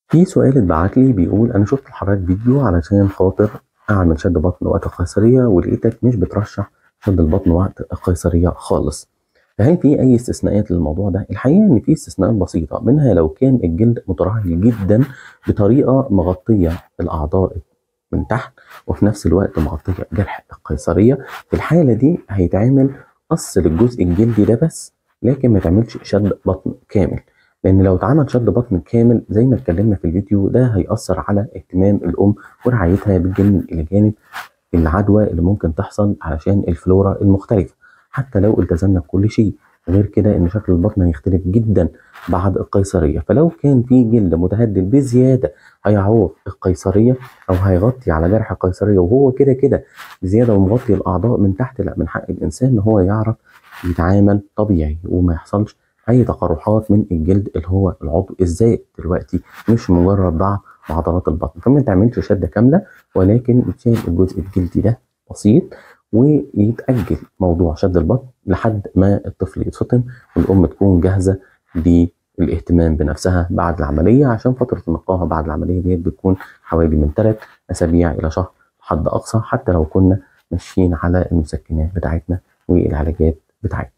في سؤال اتبعت لي بيقول انا شفت لحضرتك فيديو علشان خاطر اعمل شد بطن وقت القيصريه، ولقيتك مش بترشح شد البطن وقت القيصريه خالص. فهل في اي استثناءات للموضوع ده؟ الحقيقه ان في استثناءات بسيطه، منها لو كان الجلد مترهل جدا بطريقه مغطيه الاعضاء من تحت وفي نفس الوقت مغطيه جرح القيصريه. في الحاله دي هيتعمل قص للجزء الجلدي ده بس، لكن ما تعملش شد بطن كامل. لان لو اتعمل شد بطن كامل زي ما اتكلمنا في الفيديو ده هيأثر على اهتمام الام ورعايتها بالجنين الى جانب العدوى اللي ممكن تحصل علشان الفلورا المختلفه، حتى لو التزمنا بكل شيء. غير كده ان شكل البطن هيختلف جدا بعد القيصريه. فلو كان في جلد متهدل بزياده هيعوق القيصريه او هيغطي على جرح القيصريه وهو كده كده زياده ومغطي الاعضاء من تحت، لا، من حق الانسان ان هو يعرف يتعامل طبيعي وما يحصلش اي تقرحات من الجلد اللي هو العضو الزائد دلوقتي، مش مجرد ضعف عضلات البطن. فما تعملش شده كامله، ولكن يتشال الجزء الجلدي ده بسيط، ويتأجل موضوع شد البطن لحد ما الطفل يتفطم والأم تكون جاهزة للاهتمام بنفسها بعد العملية، عشان فترة النقاهة بعد العملية ديت بتكون حوالي من 3 أسابيع إلى شهر حد أقصى، حتى لو كنا ماشيين على المسكنات بتاعتنا والعلاجات بتاعتنا.